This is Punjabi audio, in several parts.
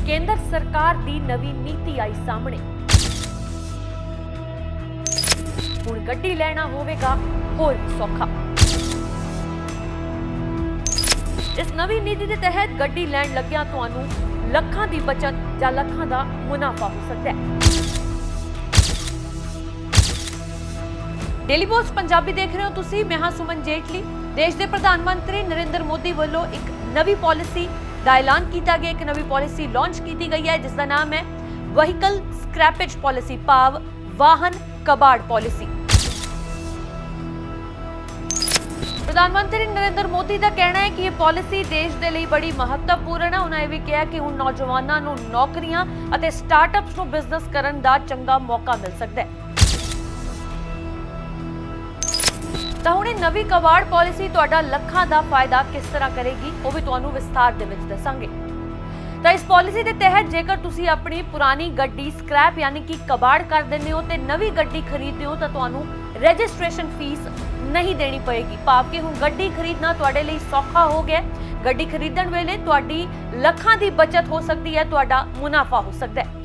ਕੇਂਦਰ ਸਰਕਾਰ ਦੀ ਨਵੀਂ ਨੀਤੀ ਆਈ ਸਾਹਮਣੇ। ਹੁਣ ਗੱਡੀ ਲੈਣਾ ਹੋਵੇਗਾ ਹੋਰ ਵੀ ਸੌਖਾ। ਇਸ ਨਵੀਂ ਨੀਤੀ ਦੇ ਤਹਿਤ ਗੱਡੀ ਲੈਣ ਲੱਗਿਆਂ ਤੁਹਾਨੂੰ ਲੱਖਾਂ ਦੀ ਬਚਤ ਜਾਂ ਲੱਖਾਂ ਦਾ ਮੁਨਾਫਾ ਹੋ ਸਕਦਾ ਹੈ। ਡੇਲੀ ਪੋਸਟ ਪੰਜਾਬੀ ਦੇਖ ਰਹੇ ਹੋ ਤੁਸੀਂ। ਮੈਂ ਹਾਂ ਸੁਮਨ ਜੇਟਲੀ। ਦੇਸ਼ ਦੇ ਪ੍ਰਧਾਨ ਮੰਤਰੀ ਨਰਿੰਦਰ ਮੋਦੀ ਵੱਲੋਂ ਇੱਕ ਨਵੀਂ ਪਾਲਿਸੀ ਦਾ ਐਲਾਨ ਕੀਤਾ ਗਿਆ। ਇੱਕ ਨਵੀਂ ਪਾਲਿਸੀ ਲਾਂਚ ਕੀਤੀ ਗਈ ਹੈ ਜਿਸ ਦਾ ਨਾਮ ਹੈ ਵਹੀਕਲ ਸਕ੍ਰੈਪੇਜ ਪਾਲਿਸੀ, ਭਾਵ ਵਾਹਨ ਕਬਾੜ ਪਾਲਿਸੀ। ਪ੍ਰਧਾਨ ਮੰਤਰੀ ਨਰਿੰਦਰ ਮੋਦੀ ਦਾ ਕਹਿਣਾ ਹੈ ਕਿ ਇਹ ਪਾਲਿਸੀ ਦੇਸ਼ ਦੇ ਲਈ ਬੜੀ ਮਹੱਤਵਪੂਰਨ ਹੈ। ਉਹਨਾਂ ਇਹ ਵੀ ਕਿਹਾ ਕਿ ਹੁਣ ਨੌਜਵਾਨਾਂ ਨੂੰ ਨੌਕਰੀਆਂ ਅਤੇ ਸਟਾਰਟਅਪਸ ਨੂੰ ਬਿਜ਼ਨਸ ਕਰਨ ਦਾ ਚੰਗਾ ਮੌਕਾ ਮਿਲ ਸਕਦਾ ਹੈ। ਤਾਂ ਹੁਣ ਇਹ ਨਵੀਂ ਕਬਾੜ ਪਾਲਿਸੀ ਤੁਹਾਡਾ ਲੱਖਾਂ ਦਾ ਫਾਇਦਾ ਕਿਸ ਤਰ੍ਹਾਂ ਕਰੇਗੀ, ਉਹ ਵੀ ਤੁਹਾਨੂੰ ਵਿਸਥਾਰ ਦੇ ਵਿੱਚ ਦੱਸਾਂਗੇ। ਤਾਂ ਇਸ ਪਾਲਿਸੀ ਦੇ ਤਹਿਤ ਜੇਕਰ ਤੁਸੀਂ ਆਪਣੀ ਪੁਰਾਣੀ ਗੱਡੀ ਸਕ੍ਰੈਪ ਯਾਨੀ ਕਿ ਕਬਾੜ ਕਰ ਦਿੰਦੇ ਹੋ ਤੇ ਨਵੀਂ ਗੱਡੀ ਖਰੀਦਦੇ ਹੋ ਤਾਂ ਤੁਹਾਨੂੰ ਰਜਿਸਟ੍ਰੇਸ਼ਨ ਫੀਸ ਨਹੀਂ ਦੇਣੀ ਪਏਗੀ। ਭਾਵ ਕਿ ਹੁਣ ਗੱਡੀ ਖਰੀਦਣਾ ਤੁਹਾਡੇ ਲਈ ਸੌਖਾ ਹੋ ਗਿਆ। ਗੱਡੀ ਖਰੀਦਣ ਵੇਲੇ ਤੁਹਾਡੀ ਲੱਖਾਂ ਦੀ ਬਚਤ ਹੋ ਸਕਦੀ ਹੈ, ਤੁਹਾਡਾ ਮੁਨਾਫਾ ਹੋ ਸਕਦਾ ਹੈ।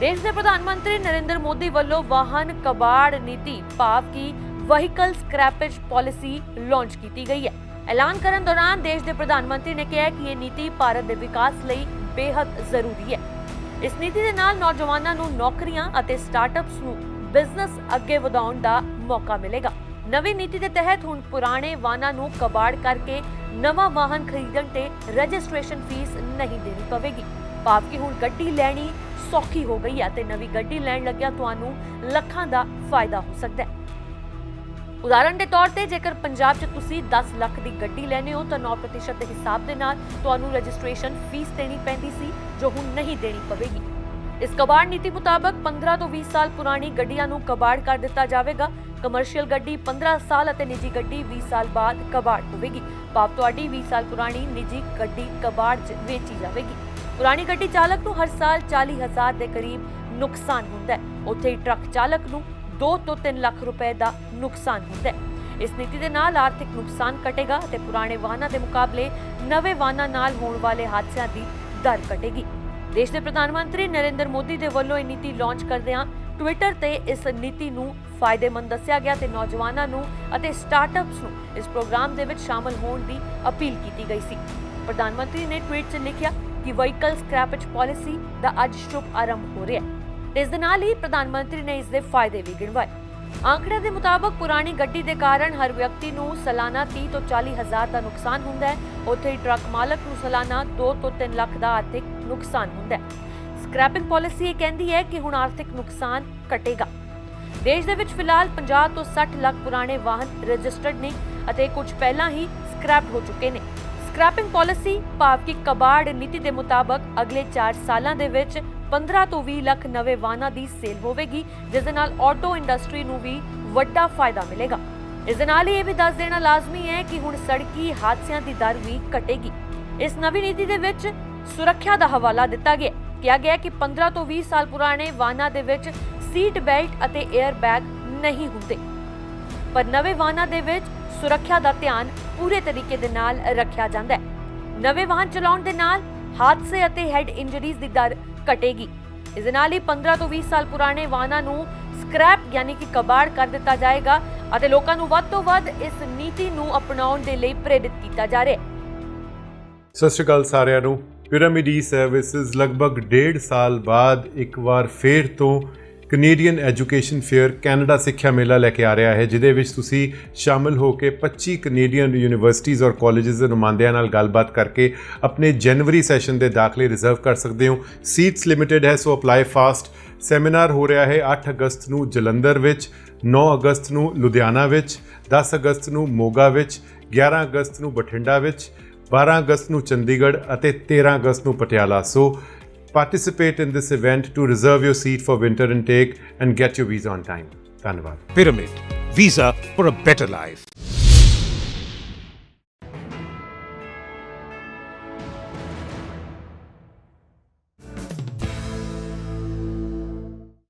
ਦੇਸ਼ ਦੇ ਪ੍ਰਧਾਨ ਮੰਤਰੀ ਨਰਿੰਦਰ ਮੋਦੀ ਵੱਲੋਂ ਵਾਹਨ ਕਬਾੜ ਨੀਤੀ ਭਾਵ ਕਿ ਵਹੀਕਲ ਸਕ੍ਰੈਪੇਜ ਪਾਲਿਸੀ ਲਾਂਚ ਕੀਤੀ ਗਈ ਹੈ। ਐਲਾਨ ਕਰਨ ਦੌਰਾਨ ਦੇਸ਼ ਦੇ ਪ੍ਰਧਾਨ ਮੰਤਰੀ ਨੇ ਕਿਹਾ ਕਿ ਇਹ ਨੀਤੀ ਭਾਰਤ ਦੇ ਵਿਕਾਸ ਲਈ ਬੇहद ਜ਼ਰੂਰੀ ਹੈ। ਇਸ ਨੀਤੀ ਦੇ ਨਾਲ ਨੌਜਵਾਨਾਂ ਨੂੰ ਨੌਕਰੀਆਂ ਅਤੇ ਸਟਾਰਟਅਪਸ ਨੂੰ ਬਿਜ਼ਨਸ ਅੱਗੇ ਵਧਾਉਣ ਦਾ ਮੌਕਾ ਮਿਲੇਗਾ। ਨਵੀਂ ਨੀਤੀ ਦੇ ਤਹਿਤ ਹੁਣ ਪੁਰਾਣੇ ਵਾਹਨਾਂ ਨੂੰ ਕਬਾੜ ਕਰਕੇ ਨਵਾਂ ਵਾਹਨ ਖਰੀਦਣ ਤੇ ਰਜਿਸਟ੍ਰੇਸ਼ਨ ਫੀਸ ਨਹੀਂ ਦੇਣੀ ਪਵੇਗੀ। ਭਾਵ ਕਿ ਹੁਣ ਗੱਡੀ ਲੈਣੀ ਸੌਖੀ ਹੋ ਗਈ ਹੈ ਤੇ ਨਵੀਂ ਗੱਡੀ ਲੈਣ ਲੱਗਿਆ ਤੁਹਾਨੂੰ ਲੱਖਾਂ ਦਾ ਫਾਇਦਾ ਹੋ ਸਕਦਾ ਹੈ। ਉਦਾਹਰਨ ਦੇ ਤੌਰ ਤੇ ਜੇਕਰ ਪੰਜਾਬ 'ਚ ਤੁਸੀਂ 10 ਲੱਖ ਦੀ ਗੱਡੀ ਲੈਣੇ ਹੋ ਤਾਂ 9% ਦੇ ਹਿਸਾਬ ਦੇ ਨਾਲ ਤੁਹਾਨੂੰ ਰਜਿਸਟ੍ਰੇਸ਼ਨ ਫੀਸ ਦੇਣੀ ਪੈਂਦੀ ਸੀ, ਜੋ ਹੁਣ ਨਹੀਂ ਦੇਣੀ ਪਵੇਗੀ। ਇਸ ਕਬਾੜ ਨੀਤੀ ਮੁਤਾਬਕ 15 ਤੋਂ 20 ਸਾਲ ਪੁਰਾਣੀ ਗੱਡੀਆਂ ਨੂੰ ਕਬਾੜ ਕਰ ਦਿੱਤਾ ਜਾਵੇਗਾ। ਕਮਰਸ਼ੀਅਲ ਗੱਡੀ 15 ਸਾਲ ਅਤੇ ਨਿੱਜੀ ਗੱਡੀ 20 ਸਾਲ ਬਾਅਦ ਕਬਾੜ ਹੋਵੇਗੀ। ਭਾਵ ਤੁਹਾਡੀ 20 ਸਾਲ ਪੁਰਾਣੀ ਨਿੱਜੀ ਗੱਡੀ ਕਬਾੜ 'ਚ ਵੇਚੀ ਜਾਵੇਗੀ। ਪੁਰਾਣੀ ਗੱਡੀ ਚਾਲਕ ਨੂੰ ਹਰ ਸਾਲ 40,000 ਦੇ ਕਰੀਬ ਨੁਕਸਾਨ ਹੁੰਦਾ ਹੈ। ਉੱਥੇ ਹੀ ਟਰੱਕ ਚਾਲਕ ਨੂੰ 2 ਤੋਂ 3 ਲੱਖ ਰੁਪਏ ਦਾ ਨੁਕਸਾਨ ਹੁੰਦਾ ਹੈ। ਇਸ ਨੀਤੀ ਦੇ ਨਾਲ ਆਰਥਿਕ ਨੁਕਸਾਨ ਘਟੇਗਾ ਅਤੇ ਪੁਰਾਣੇ ਵਾਹਨਾਂ ਦੇ ਮੁਕਾਬਲੇ ਨਵੇਂ ਵਾਹਨਾਂ ਨਾਲ ਹੋਣ ਵਾਲੇ ਹਾਦਸਿਆਂ ਦੀ ਦਰ ਘਟੇਗੀ। ਦੇਸ਼ ਦੇ ਪ੍ਰਧਾਨ ਮੰਤਰੀ ਨਰਿੰਦਰ ਮੋਦੀ ਦੇ ਵੱਲੋਂ ਇਹ ਨੀਤੀ ਲਾਂਚ ਕਰਦਿਆਂ ਟਵਿੱਟਰ ਤੇ ਇਸ ਨੀਤੀ ਨੂੰ ਫਾਇਦੇਮੰਦ ਦੱਸਿਆ ਗਿਆ ਤੇ ਨੌਜਵਾਨਾਂ ਨੂੰ ਅਤੇ ਸਟਾਰਟਅਪਸ ਨੂੰ ਇਸ ਪ੍ਰੋਗਰਾਮ ਦੇ ਵਿੱਚ ਸ਼ਾਮਲ ਹੋਣ ਦੀ ਅਪੀਲ ਕੀਤੀ ਗਈ ਸੀ। ਪ੍ਰਧਾਨ ਮੰਤਰੀ ਨੇ ਟਵੀਟ 'ਚ ਲਿਖਿਆ ਕਿ ਵਹੀਕਲ ਸਕ੍ਰੈਪੇਜ ਪਾਲਿਸੀ ਦਾ ਅੱਜ ਸ਼ੁਭ ਆਰੰਭ ਹੋ ਰਿਹਾ ਹੈ। ਇਸ ਦੇ ਨਾਲ ਹੀ ਪ੍ਰਧਾਨ ਮੰਤਰੀ ਨੇ ਇਸ ਦੇ ਫਾਇਦੇ ਵੀ ਗਿਣਵਾਏ। ਆંકੜਿਆਂ ਦੇ ਮੁਤਾਬਕ ਪੁਰਾਣੀ ਗੱਡੀ ਦੇ ਕਾਰਨ ਹਰ ਵਿਅਕਤੀ ਨੂੰ ਸਾਲਾਨਾ 30 ਤੋਂ 40,000 ਦਾ ਨੁਕਸਾਨ ਹੁੰਦਾ ਹੈ। ਉੱਥੇ ਹੀ ਟਰੱਕ ਮਾਲਕ ਨੂੰ ਸਾਲਾਨਾ 2 ਤੋਂ 3 ਲੱਖ ਦਾ ਆਰਥਿਕ ਨੁਕਸਾਨ ਹੁੰਦਾ ਹੈ। ਸਕ੍ਰੈਪਿੰਗ ਪਾਲਿਸੀ ਇਹ ਕਹਿੰਦੀ ਹੈ ਕਿ ਹੁਣ ਆਰਥਿਕ ਨੁਕਸਾਨ ਘਟੇਗਾ। ਦੇਸ਼ ਦੇ ਵਿੱਚ ਫਿਲਹਾਲ 50 ਤੋਂ 60 ਲੱਖ ਪੁਰਾਣੇ ਵਾਹਨ ਰਜਿਸਟਰਡ ਨੇ ਅਤੇ ਕੁਝ ਪਹਿਲਾਂ ਹੀ ਸਕ੍ਰੈਪ ਹੋ ਚੁੱਕੇ ਨੇ। ਸਕ੍ਰੈਪਿੰਗ ਪਾਲਿਸੀ ਭਾਵ ਕਿ ਕਬਾੜ ਨੀਤੀ ਦੇ ਮੁਤਾਬਕ ਅਗਲੇ 4 ਸਾਲਾਂ ਦੇ ਵਿੱਚ 15 ਤੋਂ 20 ਲੱਖ ਨਵੇਂ ਵਾਹਨਾਂ ਦੀ ਸੇਲ ਹੋਵੇਗੀ, ਜਿਸ ਦੇ ਨਾਲ ਆਟੋ ਇੰਡਸਟਰੀ ਨੂੰ ਵੀ ਵੱਡਾ ਫਾਇਦਾ ਮਿਲੇਗਾ। ਇਸ ਦੇ ਨਾਲ ਹੀ ਇਹ ਵੀ ਦੱਸ ਦੇਣਾ ਲਾਜ਼ਮੀ ਹੈ ਕਿ ਹੁਣ ਸੜਕੀ ਹਾਦਸਿਆਂ ਦੀ ਦਰ ਵੀ ਘਟੇਗੀ। ਇਸ ਨਵੀਂ ਨੀਤੀ ਦੇ ਵਿੱਚ ਸੁਰੱਖਿਆ ਦਾ ਹਵਾਲਾ ਦਿੱਤਾ ਗਿਆ। ਕਿਹਾ ਗਿਆ ਕਿ 15 ਤੋਂ 20 ਸਾਲ ਪੁਰਾਣੇ ਵਾਹਨਾਂ ਦੇ ਵਿੱਚ ਸੀਟ ਬੈਲਟ ਅਤੇ 에ਅਰ ਬੈਗ ਨਹੀਂ ਹੁੰਦੇ, ਪਰ ਨਵੇਂ ਵਾਹਨਾਂ ਦੇ ਵਿੱਚ ਸੁਰੱਖਿਆ ਦਾ ਧਿਆਨ ਪੂਰੇ ਤਰੀਕੇ ਦੇ ਨਾਲ ਰੱਖਿਆ ਜਾਂਦਾ ਹੈ। ਨਵੇਂ ਵਾਹਨ ਚਲਾਉਣ ਦੇ ਨਾਲ ਹਾਦਸੇ ਅਤੇ ਹੈਡ ਇੰਜਰੀਜ਼ ਦੀ ਦਰ ਘਟੇਗੀ। ਇਸ ਦੇ ਨਾਲ ਹੀ 15 ਤੋਂ 20 ਸਾਲ ਪੁਰਾਣੇ ਵਾਹਨਾਂ ਨੂੰ ਸਕ੍ਰੈਪ ਯਾਨੀ ਕਿ ਕਬਾੜ ਕਰ ਦਿੱਤਾ ਜਾਏਗਾ ਅਤੇ ਲੋਕਾਂ ਨੂੰ ਵੱਧ ਤੋਂ ਵੱਧ ਇਸ ਨੀਤੀ ਨੂੰ ਅਪਣਾਉਣ ਦੇ ਲਈ ਪ੍ਰੇਰਿਤ ਕੀਤਾ ਜਾ ਰਿਹਾ ਹੈ। ਸਤਿ ਸ਼੍ਰੀ ਅਕਾਲ ਸਾਰਿਆਂ ਨੂੰ। ਪਿਰਾਮਿਡ ਸਰਵਿਸਿਜ਼ ਲਗਭਗ 1.5 ਸਾਲ ਬਾਅਦ ਇੱਕ ਵਾਰ ਫੇਰ ਤੋਂ ਕੈਨੇਡੀਅਨ ਐਜੂਕੇਸ਼ਨ ਫੇਅਰ ਕੈਨੇਡਾ ਸਿੱਖਿਆ ਮੇਲਾ ਲੈ ਕੇ ਆ ਰਿਹਾ ਹੈ, ਜਿਹਦੇ ਵਿੱਚ ਤੁਸੀਂ ਸ਼ਾਮਲ ਹੋ ਕੇ 25 ਕੈਨੇਡੀਅਨ ਯੂਨੀਵਰਸਿਟੀਜ਼ ਔਰ ਕਾਲਜਿਸ ਦੇ ਨੁਮਾਇੰਦਿਆਂ ਨਾਲ ਗੱਲਬਾਤ ਕਰਕੇ ਆਪਣੇ ਜਨਵਰੀ ਸੈਸ਼ਨ ਦੇ ਦਾਖਲੇ ਰਿਜ਼ਰਵ ਕਰ ਸਕਦੇ ਹੋ। ਸੀਟਸ ਲਿਮਿਟਡ ਹੈ, ਸੋ ਅਪਲਾਈ ਫਾਸਟ। ਸੈਮੀਨਾਰ ਹੋ ਰਿਹਾ ਹੈ 8 ਅਗਸਤ ਨੂੰ ਜਲੰਧਰ ਵਿੱਚ, 9 ਅਗਸਤ ਨੂੰ ਲੁਧਿਆਣਾ ਵਿੱਚ, 10 ਅਗਸਤ ਨੂੰ ਮੋਗਾ ਵਿੱਚ, 11 ਅਗਸਤ ਨੂੰ ਬਠਿੰਡਾ ਵਿੱਚ, 12 ਅਗਸਤ ਨੂੰ ਚੰਡੀਗੜ੍ਹ ਅਤੇ 13 ਅਗਸਤ ਨੂੰ ਪਟਿਆਲਾ। ਸੋ participate in this event to reserve your seat for winter intake and get your visa on time. ਧੰਨਵਾਦ। Pyramid, visa for a better life.